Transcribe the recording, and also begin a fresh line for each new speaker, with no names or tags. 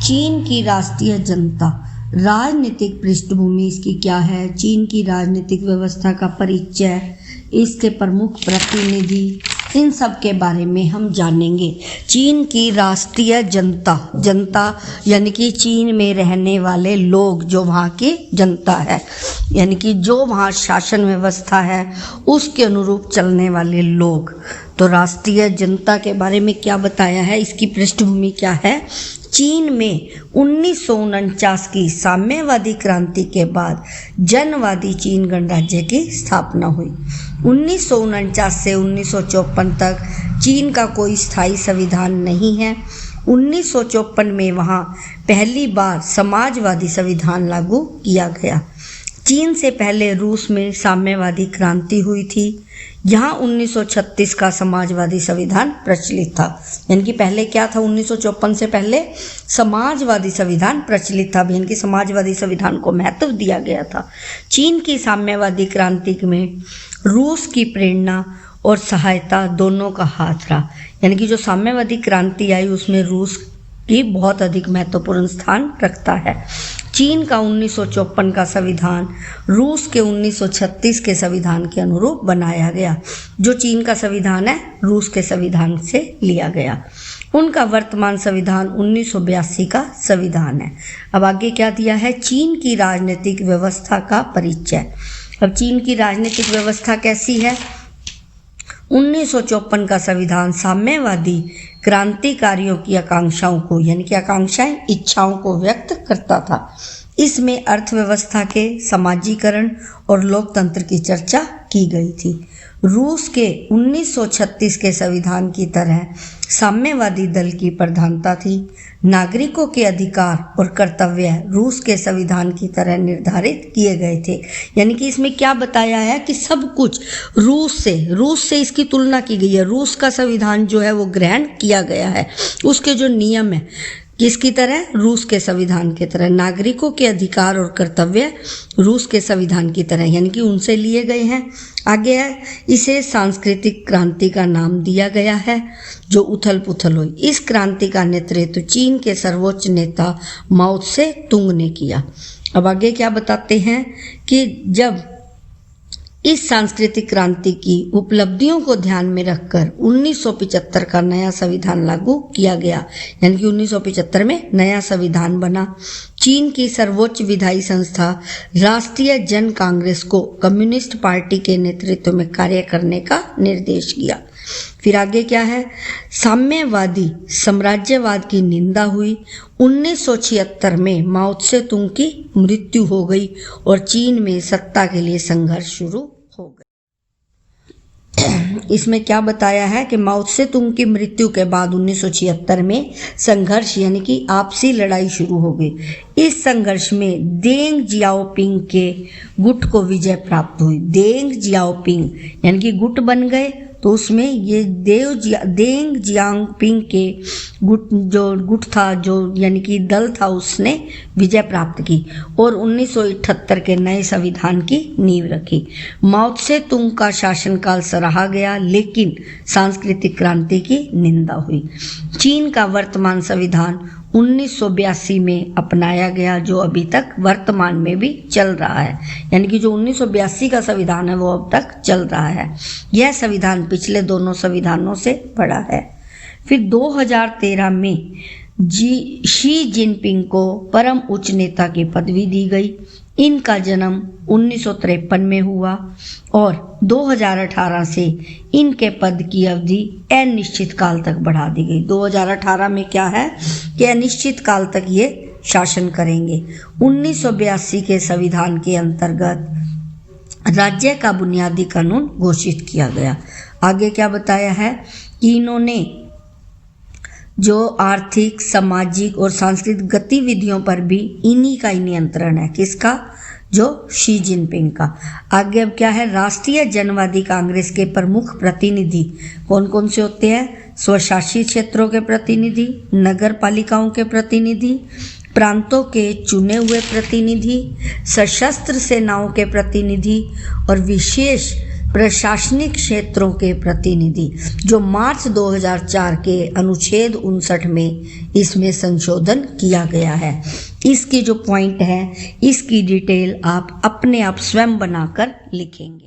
चीन की राष्ट्रीय जनता, राजनीतिक पृष्ठभूमि इसकी क्या है, चीन की राजनीतिक व्यवस्था का परिचय, इसके प्रमुख प्रतिनिधि, इन सब के बारे में हम जानेंगे। चीन की राष्ट्रीय जनता, जनता यानी कि चीन में रहने वाले लोग, जो वहाँ की जनता है, यानी कि जो वहाँ शासन व्यवस्था है उसके अनुरूप चलने वाले लोग। तो राष्ट्रीय जनता के बारे में क्या बताया है, इसकी पृष्ठभूमि क्या है। चीन में 1949 की साम्यवादी क्रांति के बाद जनवादी चीन गणराज्य की स्थापना हुई। 1949 से 1954 तक चीन का कोई स्थायी संविधान नहीं है। 1954 में वहाँ पहली बार समाजवादी संविधान लागू किया गया। चीन से पहले रूस में साम्यवादी क्रांति हुई थी। यहाँ 1936 का समाजवादी संविधान प्रचलित था, यानी कि पहले क्या था, 1954 से पहले समाजवादी संविधान प्रचलित था, यानी कि समाजवादी संविधान को महत्व दिया गया था। चीन की साम्यवादी क्रांति में रूस की प्रेरणा और सहायता दोनों का हाथ रहा, यानी कि जो साम्यवादी क्रांति आई उसमें रूस की बहुत अधिक महत्वपूर्ण स्थान रखता है। चीन का 1954 का संविधान रूस के 1936 के संविधान के अनुरूप बनाया गया। जो चीन का संविधान है रूस के संविधान से लिया गया। उनका वर्तमान संविधान 1982 का संविधान है। अब आगे क्या दिया है, चीन की राजनीतिक व्यवस्था का परिचय। अब चीन की राजनीतिक व्यवस्था कैसी है। 1954 का संविधान साम्यवादी क्रांतिकारियों की आकांक्षाओं को, यानी कि आकांक्षाएं, इच्छाओं को व्यक्त करता था। इसमें अर्थव्यवस्था के समाजीकरण और लोकतंत्र की चर्चा की गई थी। रूस के 1936 के संविधान की तरह साम्यवादी दल की प्रधानता थी। नागरिकों के अधिकार और कर्तव्य रूस के संविधान की तरह निर्धारित किए गए थे, यानी कि इसमें क्या बताया है कि सब कुछ रूस से इसकी तुलना की गई है। रूस का संविधान जो है वो ग्रहण किया गया है, उसके जो नियम है किसकी तरह, रूस के संविधान की तरह। नागरिकों के अधिकार और कर्तव्य रूस के संविधान की तरह, यानी कि उनसे लिए गए हैं। आगे है, इसे सांस्कृतिक क्रांति का नाम दिया गया है जो उथल पुथल हुई। इस क्रांति का नेतृत्व चीन के सर्वोच्च नेता माओ त्से तुंग ने किया। अब आगे क्या बताते हैं कि जब इस सांस्कृतिक क्रांति की उपलब्धियों को ध्यान में रखकर 1975 का नया संविधान लागू किया गया, यानी कि 1975 में नया संविधान बना। चीन की सर्वोच्च विधायी संस्था राष्ट्रीय जन कांग्रेस को कम्युनिस्ट पार्टी के नेतृत्व में कार्य करने का निर्देश दिया। फिर आगे क्या है, साम्यवादी साम्राज्यवाद की निंदा हुई। 1976 में माओ त्से तुंग की मृत्यु हो गई और चीन में सत्ता के लिए संघर्ष शुरू हो गया। इसमें क्या बताया है कि माओ त्से तुंग की मृत्यु के बाद 1976 में संघर्ष, यानी कि आपसी लड़ाई शुरू हो गई। इस संघर्ष में देंग जियाओपिंग के गुट को विजय प्राप्त हुई। देंग जियाओपिंग यानी कि गुट बन गए, तो उसमें ये देंग जियाओपिंग के गुट था, जो यानी कि दल था, उसने विजय प्राप्त की और 1978 के नए संविधान की नींव रखी। माओ त्से तुंग का शासनकाल सराहा गया, लेकिन सांस्कृतिक क्रांति की निंदा हुई। चीन का वर्तमान संविधान 1982 में अपनाया गया, जो अभी तक वर्तमान में भी चल रहा है, यानी कि जो 1982 का संविधान है वो अब तक चल रहा है। यह संविधान पिछले दोनों संविधानों से बड़ा है। फिर 2013 में शी जिनपिंग को परम उच्च नेता की पदवी दी गई। इनका जन्म 1953 में हुआ और 2018 से इनके पद की अवधि अनिश्चित काल तक बढ़ा दी गई। 2018 में क्या है कि अनिश्चित काल तक ये शासन करेंगे। 1982 के संविधान के अंतर्गत राज्य का बुनियादी कानून घोषित किया गया। आगे क्या बताया है कि इन्होंने जो आर्थिक, सामाजिक और सांस्कृतिक गतिविधियों पर भी इन्हीं का ही नियंत्रण है। किसका, जो शी जिनपिंग का। आगे अब क्या है, राष्ट्रीय जनवादी कांग्रेस के प्रमुख प्रतिनिधि कौन कौन से होते हैं, स्वशासित क्षेत्रों के प्रतिनिधि, नगर पालिकाओं के प्रतिनिधि, प्रांतों के चुने हुए प्रतिनिधि, सशस्त्र सेनाओं के प्रतिनिधि और विशेष प्रशासनिक क्षेत्रों के प्रतिनिधि, जो मार्च 2004 के अनुच्छेद 59 में इसमें संशोधन किया गया है। इसकी जो पॉइंट है, इसकी डिटेल आप अपने आप स्वयं बनाकर लिखेंगे।